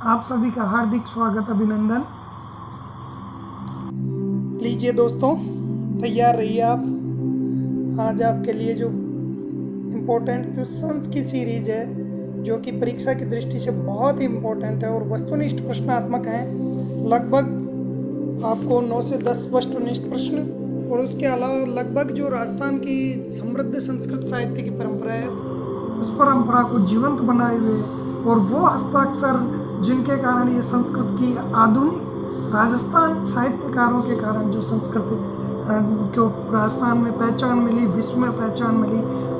आप सभी का हार्दिक स्वागत अभिनंदन। लीजिए दोस्तों, तैयार रहिए आप। आज आपके लिए जो इम्पोर्टेंट क्वेश्चंस की सीरीज है, जो कि परीक्षा की दृष्टि से बहुत ही इम्पोर्टेंट है और वस्तुनिष्ठ प्रश्नात्मक हैं। लगभग आपको 9 से 10 वस्तुनिष्ठ प्रश्न और उसके अलावा लगभग जो राजस्थान की समृद्ध संस्कृत साहित्य की परंपरा है, उस परंपरा को जीवंत बनाए हुए और वो हस्ताक्षर जिनके कारण ये संस्कृत की आधुनिक राजस्थान साहित्यकारों के कारण जो संस्कृत को राजस्थान में पहचान मिली, विश्व में पहचान मिली,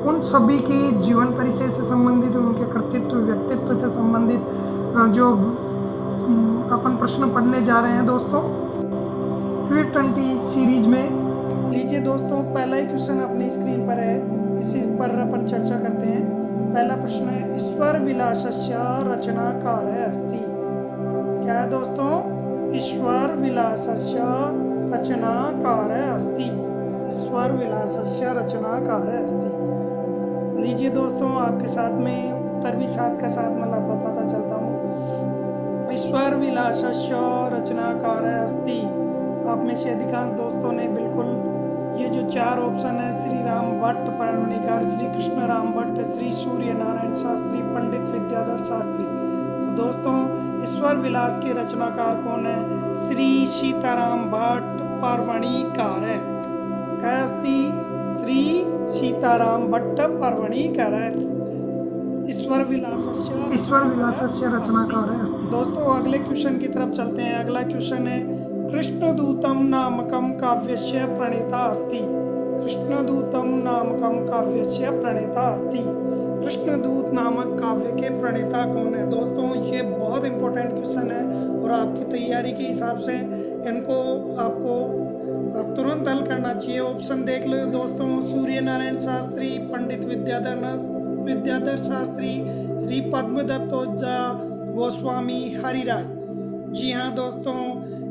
उन सभी की जीवन परिचय से संबंधित, उनके कृतित्व व्यक्तित्व से संबंधित जो अपन प्रश्न पढ़ने जा रहे हैं दोस्तों क्विज 20 सीरीज में। लीजिए दोस्तों, पहला ही क्वेश्चन अपनी स्क्रीन पर है, इसी पर अपन चर्चा करते हैं। पहला प्रश्न है, ईश्वर विलासस्य रचनाकार अस्ति। क्या है दोस्तों? ईश्वर विलासस्य रचनाकार अस्ति। ईश्वर विलासस्य रचनाकार अस्ति। लीजिए दोस्तों, आपके साथ में उत्तर भी साथ का साथ मतलब बताता चलता हूँ। ईश्वर विलासस्य रचनाकार अस्ति। आप में से अधिकांश दोस्तों ने बिल्कुल ये जो 4 ऑप्शन है, श्री राम भट्ट पर्वणिकार, श्री कृष्ण राम भट्ट, श्री सूर्य नारायण शास्त्री, पंडित विद्याधर शास्त्री। तो दोस्तों, ईश्वर विलास के रचनाकार कौन है? श्री सीताराम भट्ट पर्वणिकार है। क्या अस्ति? श्री सीताराम भट्ट पर्वणिकार है। ईश्वर विलासस्य रचनाकार है अस्ति। दोस्तों, अगले क्वेश्चन की तरफ चलते हैं। अगला क्वेश्चन है, कृष्णदूतम नामकम काव्यस्य प्रणेता अस्ति। कृष्णदूतम नामकम काव्यस्य प्रणेता अस्ति। कृष्णदूत नामक काव्य के प्रणेता कौन है? दोस्तों, ये बहुत इंपॉर्टेंट क्वेश्चन है और आपकी तैयारी के हिसाब से इनको आपको तुरंत हल करना चाहिए। ऑप्शन देख लो दोस्तों, सूर्य नारायण शास्त्री, पंडित विद्याधर शास्त्री, श्री पद्मदत्त ओझा, गोस्वामी हरिराय। जी हाँ दोस्तों,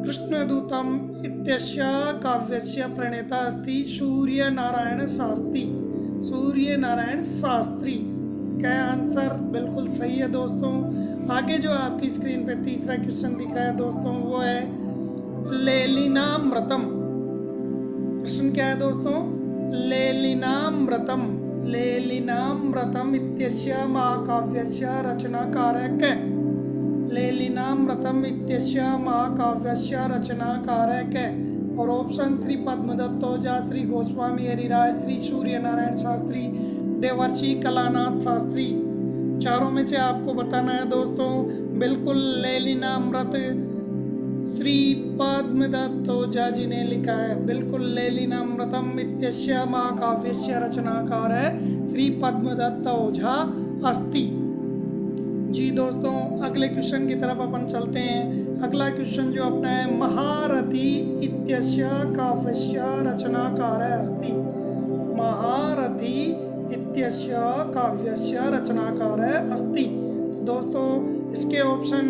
कृष्णदूतम इत्यस्य काव्यस्य प्रणेता अस्ति सूर्य नारायण शास्त्री। सूर्य नारायण शास्त्री। क्या आंसर बिल्कुल सही है दोस्तों। आगे जो आपकी स्क्रीन पे तीसरा क्वेश्चन दिख रहा है दोस्तों, वो है लेलिनामृतम। प्रश्न क्या है दोस्तों? लेलिनामृतम। लेलिनामृतम इत्यस्य महाकाव्यस्य रचनाकारक। लेलिनामृतम इत्यस्य महाकाव्यस्य रचनाकारक है। और ऑप्शन श्री पद्मदत्त ओझा, श्री गोस्वामी हरिराय, श्री सूर्य नारायण शास्त्री, देवर्षि कलानाथ शास्त्री। चारों में से आपको बताना है दोस्तों। बिल्कुल लेलिनामृत श्री पद्मदत्त ओझा जी ने लिखा है। बिल्कुल लेलिनामृतम इत्यस्य महाकाव्यस्य रचनाकार है श्री पद्मदत्त ओझा अस्ति। जी दोस्तों, अगले क्वेश्चन की तरफ अपन चलते हैं। अगला क्वेश्चन जो अपना है, महारथी इत्यस्य काव्यस्य रचनाकार अस्ति। महारथी इत्यस्य काव्यस्य रचनाकार अस्ति। तो दोस्तों, इसके ऑप्शन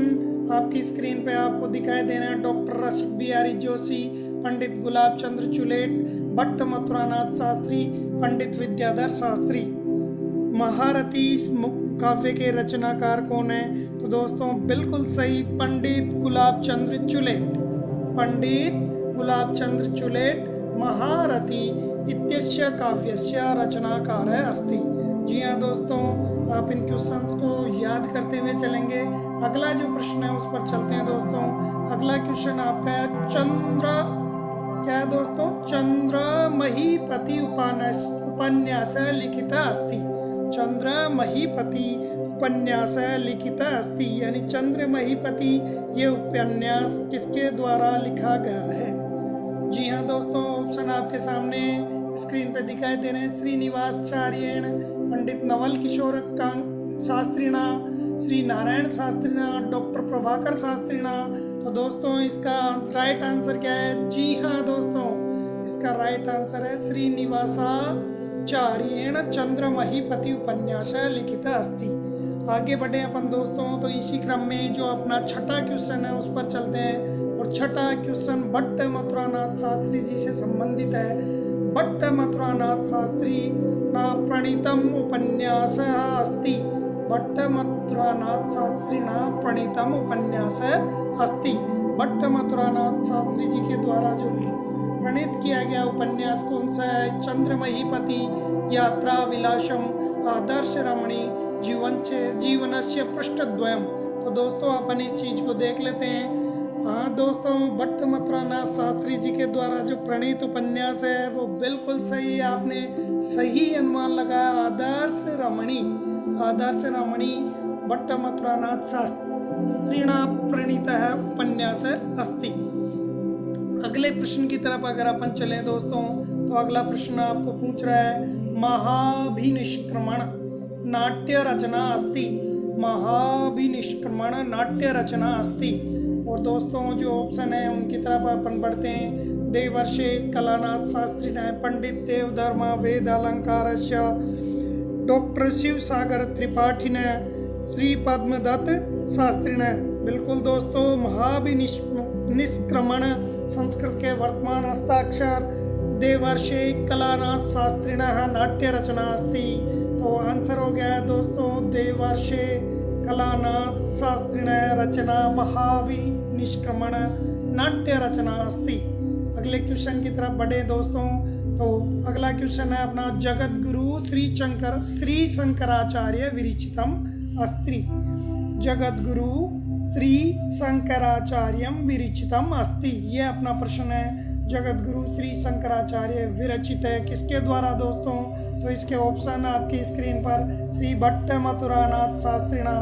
आपकी स्क्रीन पे आपको दिखाई दे रहे हैं। डॉक्टर रसिक बिहारी जोशी, पंडित गुलाब चंद्र चुलेट, भट्ट मथुरानाथ शास्त्री, पंडित विद्याधर शास्त्री। महारथी काव्य के रचनाकार कौन है? तो दोस्तों, बिल्कुल सही, पंडित गुलाब चंद्र चुलेट। पंडित गुलाब चंद्र चुलेट महारथी इत्यस्य काव्यस्य रचनाकार अस्ति। जी हाँ दोस्तों, आप इन क्वेश्चंस को याद करते हुए चलेंगे। अगला जो प्रश्न है उस पर चलते हैं दोस्तों। अगला क्वेश्चन आपका है, क्या है दोस्तों? चंद्रमहीपति उपन्यास लिखित अस्ति। चंद्रमहीपति उपन्यास लिखित अस्ति, यानी चंद्रमहीपति ये उपन्यास किसके द्वारा लिखा गया है? जी हाँ दोस्तों, ऑप्शन आपके सामने स्क्रीन पे दिखाई दे रहे हैं। श्रीनिवासाचार्येण, पंडित नवल किशोर शास्त्रीणा, श्री नारायण शास्त्रीणा, डॉक्टर प्रभाकर शास्त्रीणा। तो दोस्तों, इसका राइट आंसर क्या है? जी हाँ दोस्तों, इसका राइट आंसर है श्रीनिवासाचार्येण चंद्रमहीपति उपन्यास लिखित अस्ति। आगे बढ़े अपन दोस्तों, तो इसी क्रम में जो अपना छठा क्वेश्चन है उस पर चलते हैं। और छठा क्वेश्चन भट्ट मथुरानाथ शास्त्री जी से संबंधित है। भट्ट मथुरानाथ शास्त्री ना प्रणीतम उपन्यास अस्ति। भट्ट भट्टमथुरानाथ शास्त्रिणा प्रणीतम उपन्यास अस्ति। भट्टमथुरानाथ शास्त्री जी के द्वारा जो प्रणीत किया गया उपन्यास कौन सा है? चंद्रमहीपति यात्रा विलासम आदर्श रमणी जीवनस्य पृष्ठद्वयम। तो दोस्तों अपन इस चीज को देख लेते हैं। हाँ दोस्तों, भट्टमथुरानाथ शास्त्री जी के द्वारा जो प्रणीत उपन्यास है वो बिल्कुल सही, आपने सही अनुमान लगाया। आदर्श रमणी भट्टमथुरानाथ शास्त्रिणा प्रणीत है उपन्यास अस्ति। अगले प्रश्न की तरफ अगर अपन चलें दोस्तों, तो अगला प्रश्न आपको पूछ रहा है महाभिनिष्क्रमण नाट्य रचना अस्ति। महाभिनिष्क्रमण नाट्य रचना अस्ति। और दोस्तों जो ऑप्शन है उनकी तरफ अपन बढ़ते हैं। देवर्षि कलानाथ शास्त्री ने पंडित देवधर्म वेद अलंकारस्य डॉक्टर शिव सागर त्रिपाठी ने श्री पद्मदत्त शास्त्री ने। बिल्कुल दोस्तों, महाभिनिष्क्रमण संस्कृत के वर्तमान हस्ताक्षर देवर्षि कलानाथ शास्त्री नाट्य रचना अस्ति। तो आंसर हो गया है दोस्तों देवर्षि कलानाथ शास्त्री रचना महाभिनिष्क्रमण नाट्य रचना अस्ति। अगले क्वेश्चन की तरफ बढ़े दोस्तों, तो अगला क्वेश्चन है अपना जगत गुरु श्री शंकराचार्य विरचितम अस्ति। जगत गुरु श्री शंकराचार्यम विरचितम अस्ति, ये अपना प्रश्न है। जगत गुरु श्री शंकराचार्य विरचित है किसके द्वारा दोस्तों? तो इसके ऑप्शन आपकी स्क्रीन पर श्री भट्टमथुरानाथ शास्त्रिणा,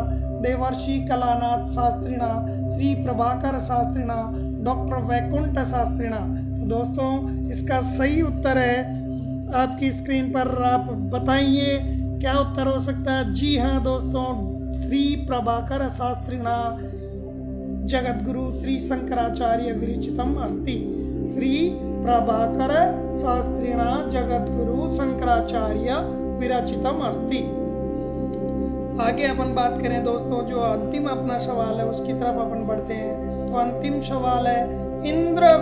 देवर्षि कलानाथ शास्त्रिणा, श्री प्रभाकर शास्त्रिणा, डॉक्टर वैकुंठ शास्त्रिणा। तो दोस्तों इसका सही उत्तर है आपकी स्क्रीन पर, आप बताइए क्या उत्तर हो सकता है? जी हाँ दोस्तों, श्री प्रभाकर शास्त्रिणा जगत गुरु श्री शंकराचार्य विरचितम अस्ति। श्री प्रभाकर शास्त्रिणा जगत गुरु शंकराचार्य विरचितम अस्ति। आगे अपन बात करें दोस्तों, जो अंतिम अपना सवाल है उसकी तरफ अपन बढ़ते हैं। तो अंतिम सवाल है इंद्र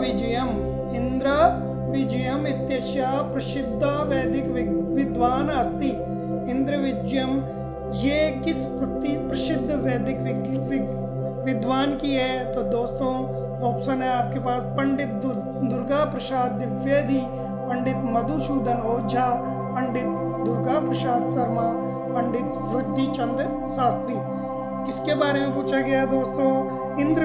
विजयम इत्यस्य प्रसिद्ध वैदिक विद्वान अस्ति। इंद्र विजयम ये किस प्रसिद्ध वैदिक विद्वान की है? तो दोस्तों ऑप्शन है आपके पास पंडित दुर्गा प्रसाद द्विवेदी, पंडित मधुसूदन ओझा, पंडित दुर्गा प्रसाद शर्मा, पंडित वृद्धिचंद शास्त्री। किसके बारे में पूछा गया है दोस्तों? इंद्र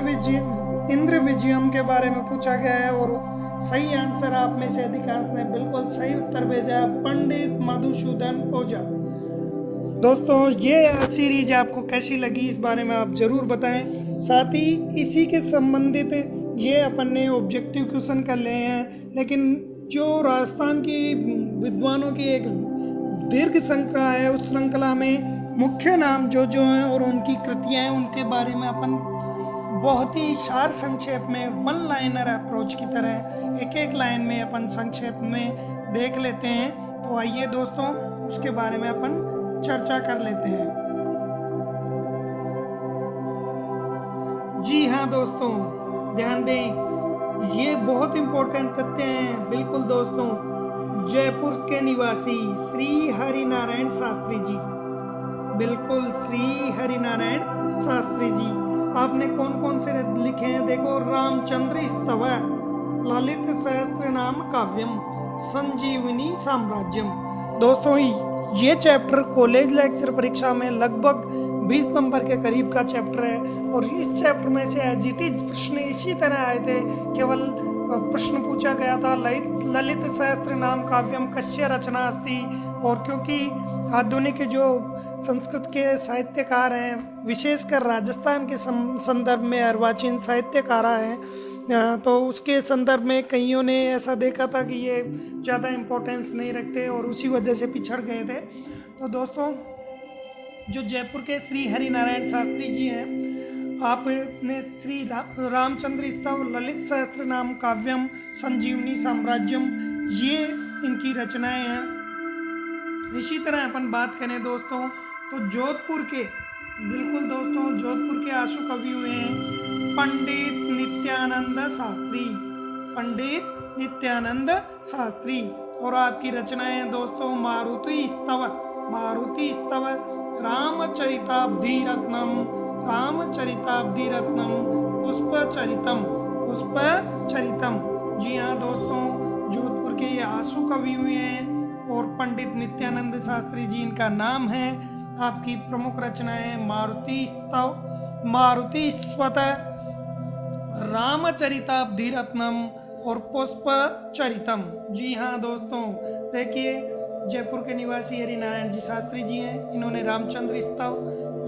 विजयम के बारे में पूछा गया है। और सही आंसर आप में से अधिकांश ने बिल्कुल सही उत्तर भेजा है, पंडित मधुसूदन ओझा। दोस्तों ये सीरीज आपको कैसी लगी इस बारे में आप ज़रूर बताएं। साथ ही इसी के संबंधित ये अपन ने ऑब्जेक्टिव क्वेश्चन कर लिए हैं, लेकिन जो राजस्थान की विद्वानों की एक दीर्घ श्रृंखला है उस श्रृंखला में मुख्य नाम जो हैं और उनकी कृतियाँ हैं उनके बारे में अपन बहुत ही सार संक्षेप में वन लाइनर अप्रोच की तरह एक एक लाइन में अपन संक्षेप में देख लेते हैं। तो आइए दोस्तों उसके बारे में अपन चर्चा कर लेते हैं। जी हाँ दोस्तों, ध्यान दें, ये बहुत इम्पोर्टेंट तथ्य हैं। बिल्कुल दोस्तों, जयपुर के निवासी श्री हरिनारायण शास्त्री जी, बिल्कुल श्री हरिनारायण शास्त्री जी, आपने कौन कौन से लिखे हैं देखो? रामचंद्र स्तव, ललित सहस्त्र नाम काव्यम, संजीवनी साम्राज्यम। दोस्तों ये चैप्टर कॉलेज लेक्चर परीक्षा में लगभग 20 नंबर के करीब का चैप्टर है। और इस चैप्टर में से एजिटिव प्रश्न इसी तरह आए थे। केवल प्रश्न पूछा गया था ललित सहस्त्र नाम काव्यम कस्य रचना अस्ति। और क्योंकि आधुनिक जो संस्कृत के साहित्यकार हैं, विशेषकर राजस्थान के संदर्भ में अर्वाचीन साहित्यकार हैं, तो उसके संदर्भ में कईयों ने ऐसा देखा था कि ये ज़्यादा इम्पोर्टेंस नहीं रखते और उसी वजह से पिछड़ गए थे। तो दोस्तों जो जयपुर के श्री हरिनारायण शास्त्री जी हैं, आपने श्री रामचंद्र स्तव, ललित सहस्त्र नाम काव्यम, संजीवनी साम्राज्यम, ये इनकी रचनाएं हैं। इसी तरह अपन बात करें दोस्तों तो जोधपुर के, बिल्कुल दोस्तों जोधपुर के आशु कवि हुए हैं पंडित नित्यानंद शास्त्री, पंडित नित्यानंद शास्त्री। और आपकी रचनाएं दोस्तों मारुति स्तव, रामचरिताब्धि रत्नम, रामचरिताब्धि रत्नम, पुष्पचरितम, पुष्पचरितम। जी हाँ दोस्तों, जोधपुर के ये आंसू कवि हुए हैं और पंडित नित्यानंद शास्त्री जी इनका नाम है। आपकी प्रमुख रचनाएं मारुति स्तव, मारुति स्वत, रामचरिताब्धि रत्नम और पुष्पचरितम। जी हाँ दोस्तों, देखिए जयपुर के निवासी हरिनारायण जी शास्त्री जी हैं। इन्होंने रामचंद्र स्तव,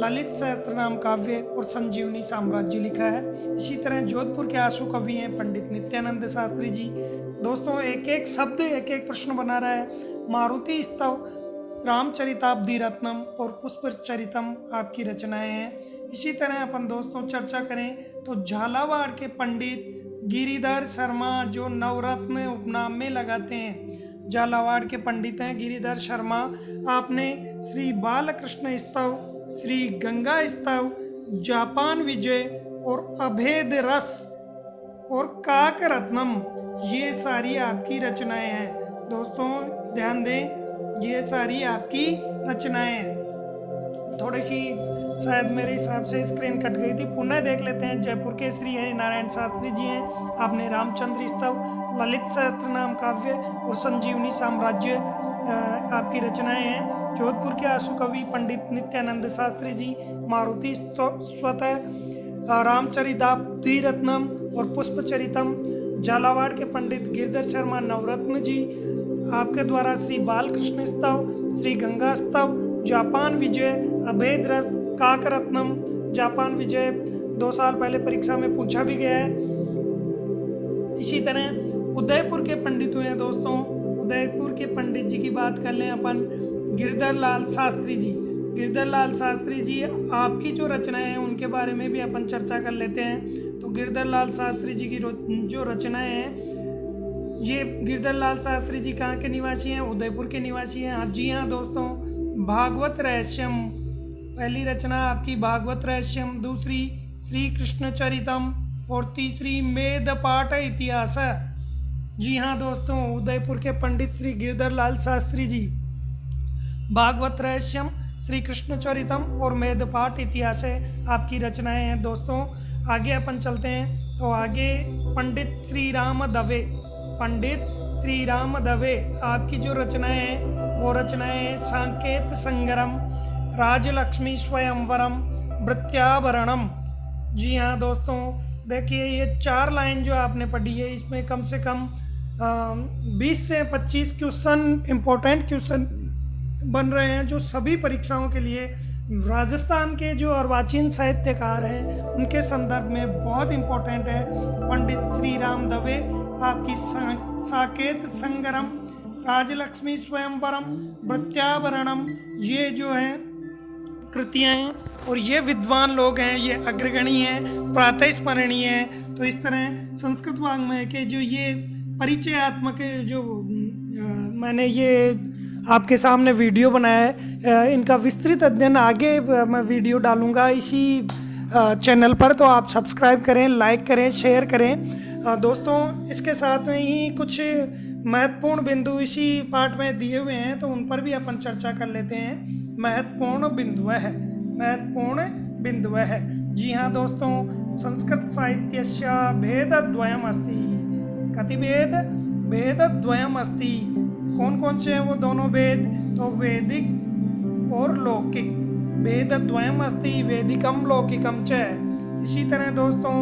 ललित सहस्त्रनाम काव्य और संजीवनी साम्राज्य लिखा है। इसी तरह जोधपुर के आंसू कवि हैं पंडित नित्यानंद शास्त्री जी। दोस्तों एक एक शब्द एक एक प्रश्न बना रहा है। मारुति स्तव, रामचरिताब्धि रत्नम और पुष्पचरितम आपकी रचनाएं हैं। इसी तरह अपन दोस्तों चर्चा करें तो झालावाड़ के पंडित गिरिधर शर्मा जो नवरत्न उपनाम में लगाते हैं, झालावाड़ के पंडित हैं गिरिधर शर्मा। आपने श्री बालकृष्ण स्तव, श्री गंगा स्तव, जापान विजय और अभेद रस और काक रत्नम, ये सारी आपकी रचनाएं हैं। दोस्तों ध्यान दें, ये सारी आपकी रचनाएं हैं। थोड़ी सी शायद मेरे हिसाब से स्क्रीन कट गई थी, पुनः देख लेते हैं। जयपुर के श्री हरिनारायण शास्त्री जी हैं। आपने रामचंद्र स्तव, ललित सहस्त्रनाम काव्य और संजीवनी साम्राज्य आपकी रचनाएं हैं। जोधपुर के आंसू कवि पंडित नित्यानंद शास्त्री जी, मारुति स्वतः, रामचरिताब्धि रत्नम और पुष्पचरितम। झालावाड़ के पंडित गिरधर शर्मा नवरत्न जी, आपके द्वारा श्री बालकृष्ण स्तव, श्री गंगा स्तव, जापान विजय, अभेद रस, काक रत्नम। जापान विजय 2 साल पहले परीक्षा में पूछा भी गया है। इसी तरह उदयपुर के पंडित हुए हैं दोस्तों। उदयपुर के पंडित जी की बात कर लें अपन, गिरधर लाल शास्त्री जी। गिरधर लाल शास्त्री जी आपकी जो रचनाएं हैं उनके बारे में भी अपन चर्चा कर लेते हैं। तो गिरधर लाल शास्त्री जी की जो रचनाएं हैं, ये गिरधर लाल शास्त्री जी कहाँ के निवासी हैं? उदयपुर के निवासी हैं। जी हाँ दोस्तों, भागवत रहस्यम पहली रचना आपकी भागवत रहस्यम, दूसरी श्री कृष्ण चरितम और तीसरी मेद पाठ इतिहास। जी हाँ दोस्तों, उदयपुर के पंडित श्री गिरधर लाल शास्त्री जी, भागवत रहस्यम, श्री कृष्ण चरितम और मेद पाठ इतिहास आपकी रचनाएं हैं। दोस्तों आगे अपन चलते हैं तो आगे पंडित श्री राम दवे, पंडित श्री राम दवे आपकी जो रचनाएं हैं वो रचनाएं हैं सांकेत संगरम, राजलक्ष्मी स्वयंवरम, वृत्याभरणम। जी हाँ दोस्तों, देखिए ये 4 लाइन जो आपने पढ़ी है इसमें कम से कम 20 से 25 क्वेश्चन, इम्पोर्टेंट क्वेश्चन बन रहे हैं जो सभी परीक्षाओं के लिए राजस्थान के जो अर्वाचीन साहित्यकार हैं उनके संदर्भ में बहुत इम्पोर्टेंट है। पंडित श्री राम दवे आपकी साकेत संगरम, राजलक्ष्मी स्वयंवरम, वृत्याभरणम, ये जो हैं कृतियाँ हैं और ये विद्वान लोग हैं, ये अग्रगणी हैं, प्रातः स्मरणीय हैं। तो इस तरह संस्कृत वाङ्मय के जो ये परिचयात्मक जो मैंने ये आपके सामने वीडियो बनाया है, इनका विस्तृत अध्ययन आगे मैं वीडियो डालूंगा इसी चैनल पर, तो आप सब्सक्राइब करें, लाइक करें, शेयर करें। दोस्तों इसके साथ में ही कुछ महत्वपूर्ण बिंदु इसी पार्ट में दिए हुए हैं तो उन पर भी अपन चर्चा कर लेते हैं। महत्वपूर्ण बिंदु है। जी हाँ दोस्तों, संस्कृत साहित्यस्य भेदद्वयम् अस्ति। कति भेदद्वयम् अस्ति। कौन कौन से हैं वो दोनों भेद? तो वैदिक और लौकिक। भेदद्वयम् अस्ति, वैदिकम लौकिकम च। इसी तरह दोस्तों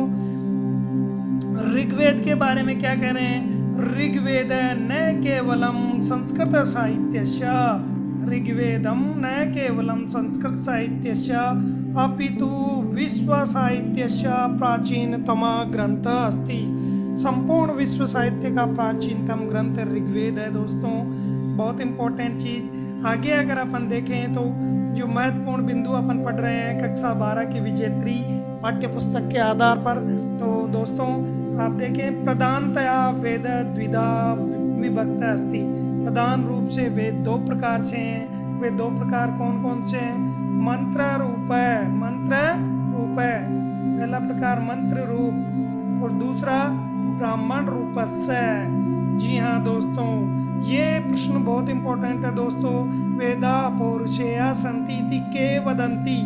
ऋग्वेद के बारे में क्या कह रहे हैं? ऋग्वेद न केवलम संस्कृत साहित्यस्य, ऋग्वेदम न केवलम संस्कृत साहित्यस्य अपितु विश्व साहित्यस्य प्राचीनतम ग्रंथ अस्ति। संपूर्ण विश्व साहित्य का प्राचीनतम ग्रंथ ऋग्वेद है दोस्तों। बहुत इम्पोर्टेंट चीज़। आगे अगर अपन देखें तो जो महत्वपूर्ण बिंदु अपन पढ़ रहे हैं कक्षा 12 की विजेत्री पाठ्य पुस्तक के आधार पर, तो दोस्तों आप देखें प्रधानतया वेद द्विधा विभक्त अस्ति। प्रधान रूप से वेद 2 प्रकार से हैं। वे 2 प्रकार कौन कौन से हैं? मंत्र रूप है। पहला प्रकार मंत्र रूप और दूसरा ब्राह्मण रूपस्य। जी हाँ दोस्तों, ये प्रश्न बहुत इंपॉर्टेंट है दोस्तों। वेदा पौरुषेया संति इति के वदंती।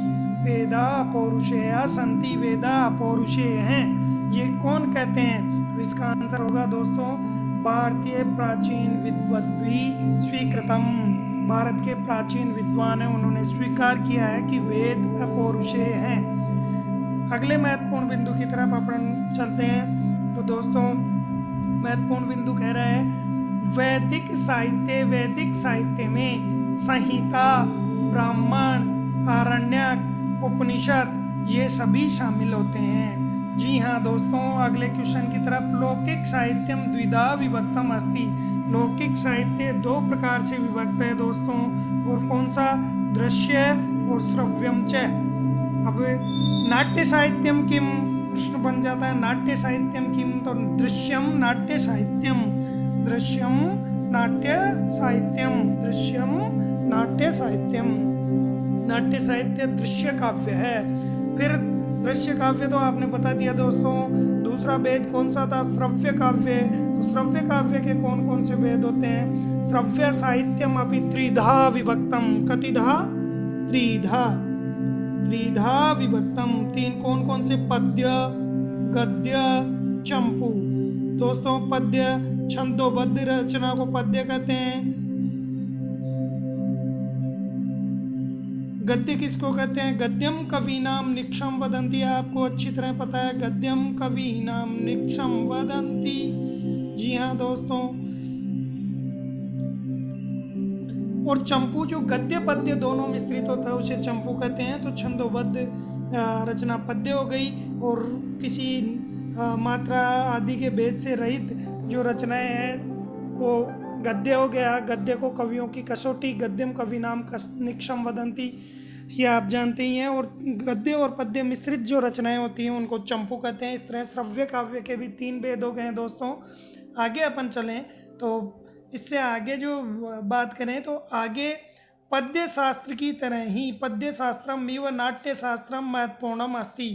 वेदा पौरुषेया संति, वेदा पौरुषेय हैं, ये कौन कहते हैं? तो इसका आंसर होगा दोस्तों भारतीय प्राचीन विद्वद्भिः स्वीकृतम। भारत के प्राचीन विद्वान हैं, उन्होंने स्वीकार किया है कि वेद अपौरुषेय हैं। अगले महत्वपूर्ण बिंदु की तरफ अपन चलते हैं। तो दोस्तों महत्वपूर्ण बिंदु कह रहा है वैदिक साहित्य में संहिता, ब्राह्मण, आरण्यक, उपनिषद ये सभी शामिल होते हैं। जी हाँ दोस्तों, अगले क्वेश्चन की तरफ। लौकिक साहित्यम द्विधा विभक्तम अस्ति। लौकिक साहित्य दो प्रकार से विभक्त है दोस्तों, और कौन सा? दृश्य और श्रव्यम च। अब नाट्य साहित्यम किम प्रश्न बन जाता है, नाट्य साहित्यम किम? तो दृश्यम नाट्य साहित्यम, दृश्यम नाट्य साहित्यम, दृश्यम नाट्य साहित्यम। नाट्य साहित्य दृश्य काव्य है। फिर दृश्य काव्य तो आपने बता दिया दोस्तों। दूसरा भेद कौन सा था? श्रव्य काव्य। तो श्रव्य काव्य के कौन कौन से भेद होते हैं? श्रव्य साहित्यम अपि त्रिधा विभक्तम। कतिधा? त्रिधा विभक्तम। तीन कौन कौन से? पद्य, गद्य, चंपू। दोस्तों पद्य छंदोबद्ध रचना को पद्य कहते हैं। गद्य किसको कहते हैं? गद्यम कवीनाम निक्षम वदंती। आपको अच्छी तरह पता है, गद्यम कवीनाम निक्षम वदंती। जी हाँ दोस्तों। और चंपू जो गद्य पद्य दोनों मिश्रित होता है उसे चंपू कहते हैं। तो छंदोबद्ध रचना पद्य हो गई, और किसी मात्रा आदि के भेद से रहित जो रचनाएं हैं वो गद्य हो गया। गद्य को कवियों की कसौटी, गद्यम कवीनाम निक्षम वदंती, ये आप जानते ही हैं। और गद्य और पद्य मिश्रित जो रचनाएं होती हैं उनको चंपू कहते हैं। इस तरह श्रव्य काव्य के भी तीन भेद हो गए हैं दोस्तों। आगे अपन चलें तो इससे आगे जो बात करें तो आगे पद्य शास्त्र की तरह ही पद्य शास्त्रम इव नाट्य शास्त्रम महत्वपूर्णम अस्ति।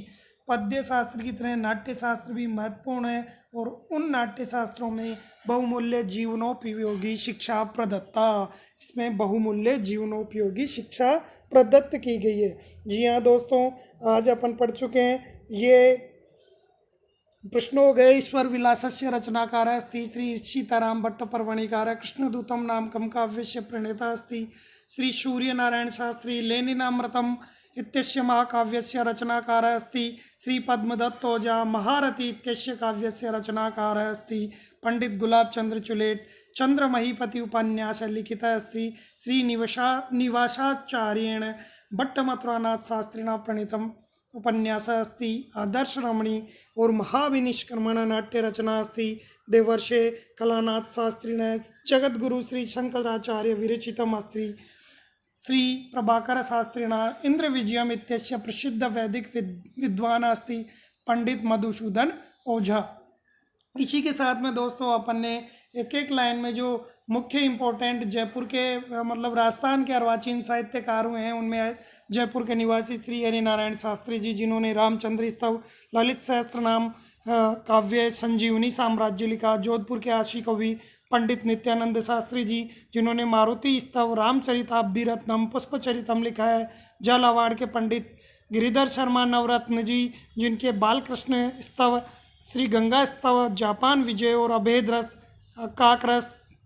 पद्य शास्त्र की तरह नाट्य शास्त्र भी महत्वपूर्ण है, और उन नाट्य शास्त्रों में बहुमूल्य जीवनोपयोगी शिक्षा प्रदत्ता। इसमें बहुमूल्य जीवनोपयोगी शिक्षा प्रदत्त की गई है। जी हाँ दोस्तों, आज अपन पढ़ चुके हैं ये प्रश्न हो गए। ईश्वर विलासस्य रचनाकार अस्ति श्री सीताराम भट्ट पर्वणिकार। कृष्णदूतम नामकम काव्यस्य प्रणेता अस्ति श्री सूर्य नारायण शास्त्री। लेनिनामृतम इत्यस्य महाकाव्यस्य रचनाकार अस्ति श्री पद्मदत्त ओझा। महारथी इत्यस्य काव्यस्य रचनाकार अस्ति पंडित गुलाब चंद्र चुलेट। चंद्रमहीपति उपन्यास लिखितः अस्ति श्री निवासाचार्येण भट्टमथुरानाथ शास्त्रिणा प्रणीतम उपन्यास अस्ति आदर्श रमणी। और महाविनिष्क्रमण नाट्य रचना अस्ति देवर्षे कलानाथ शास्त्रिण। जगद्गुरु श्री शंकराचार्य विरचितम अस्ति श्री प्रभाकर शास्त्रिणा। इंद्र विजयम इत्यस्य प्रसिद्ध वैदिक विद्वान अस्ति पंडित मधुसूदन ओझा। इसी के साथ में दोस्तों अपन ने एक एक लाइन में जो मुख्य इम्पोर्टेंट जयपुर के मतलब राजस्थान के अर्वाचीन साहित्यकार हुए हैं उनमें जयपुर के निवासी श्री हरि नारायण शास्त्री जी, जिन्होंने रामचंद्र स्तव, ललित सहस्त्र नाम काव्य, संजीवनी साम्राज्य लिखा। जोधपुर के आशी कवि पंडित नित्यानंद शास्त्री जी, जिन्होंने मारुति स्तव, रामचरिताब्दी रत्नम, पुष्पचरितम लिखा है। झालावाड़ के पंडित गिरिधर शर्मा नवरत्न जी, जिनके बालकृष्ण स्तव, श्री गंगा स्तव, जापान विजय और अभेद रस,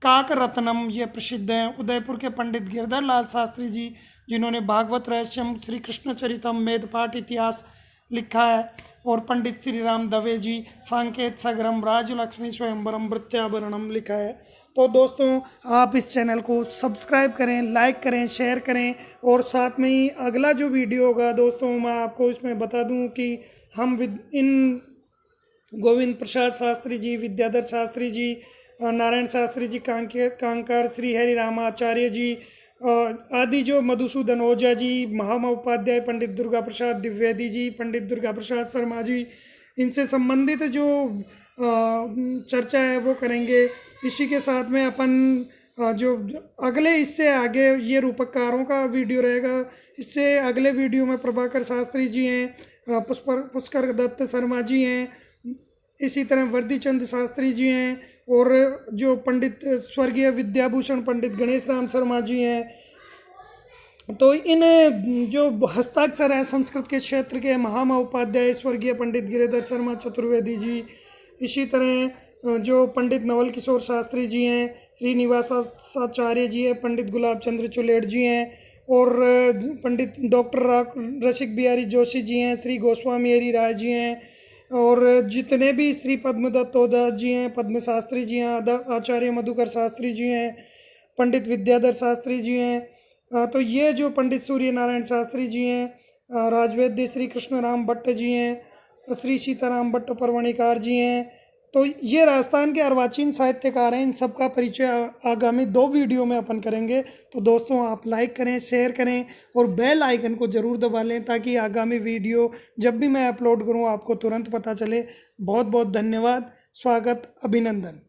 काक रत्नम ये प्रसिद्ध हैं। उदयपुर के पंडित गिरधर लाल शास्त्री जी, जिन्होंने भागवत रहस्यम, श्री कृष्ण चरितम, मेदपाठ इतिहास लिखा है। और पंडित श्री राम दवे जी सांकेत सगरम, राजलक्ष्मी स्वयंवरम, वृत्याभरणम लिखा है। तो दोस्तों आप इस चैनल को सब्सक्राइब करें, लाइक करें, शेयर करें। और साथ में ही अगला जो वीडियो होगा दोस्तों मैं आपको इसमें बता दूं कि हम इन गोविंद प्रसाद शास्त्री जी, विद्याधर शास्त्री जी, नारायण शास्त्री जी कांकर, श्री हरि रामाचार्य जी आदि, जो मधुसूदन ओझा जी, महामा उपाध्याय, पंडित दुर्गा प्रसाद द्विवेदी जी, पंडित दुर्गा प्रसाद शर्मा जी, इनसे संबंधित जो चर्चा है वो करेंगे। इसी के साथ में अपन जो अगले इससे आगे ये रूपकारों का वीडियो रहेगा। इससे अगले वीडियो में प्रभाकर शास्त्री जी हैं, पुष्कर दत्त शर्मा जी हैं, इसी तरह वर्दीचंद शास्त्री जी हैं, और जो पंडित स्वर्गीय विद्याभूषण पंडित गणेश राम शर्मा जी हैं, तो इन जो हस्ताक्षर हैं संस्कृत के क्षेत्र के महामहोपाध्याय स्वर्गीय पंडित गिरिधर शर्मा चतुर्वेदी जी, इसी तरह जो पंडित नवल किशोर शास्त्री जी हैं, श्रीनिवासाचार्य जी हैं, पंडित गुलाब चंद्र चुलेड़ जी हैं, और पंडित डॉक्टर रसिक बिहारी जोशी जी हैं, श्री गोस्वामी हरि राय जी हैं, और जितने भी श्री पद्मदत्त ओझा जी हैं, पद्म शास्त्री जी हैं, आचार्य मधुकर शास्त्री जी हैं, पंडित विद्याधर शास्त्री जी हैं, तो ये जो पंडित सूर्य नारायण शास्त्री जी हैं, राजवैद्य श्री कृष्ण राम भट्ट जी हैं, श्री सीताराम भट्ट परवणिकार जी हैं, तो ये राजस्थान के अर्वाचीन साहित्यकार हैं। इन सब का परिचय आगामी 2 वीडियो में अपन करेंगे। तो दोस्तों आप लाइक करें, शेयर करें और बेल आइकन को ज़रूर दबा लें ताकि आगामी वीडियो जब भी मैं अपलोड करूं आपको तुरंत पता चले। बहुत बहुत धन्यवाद, स्वागत, अभिनंदन।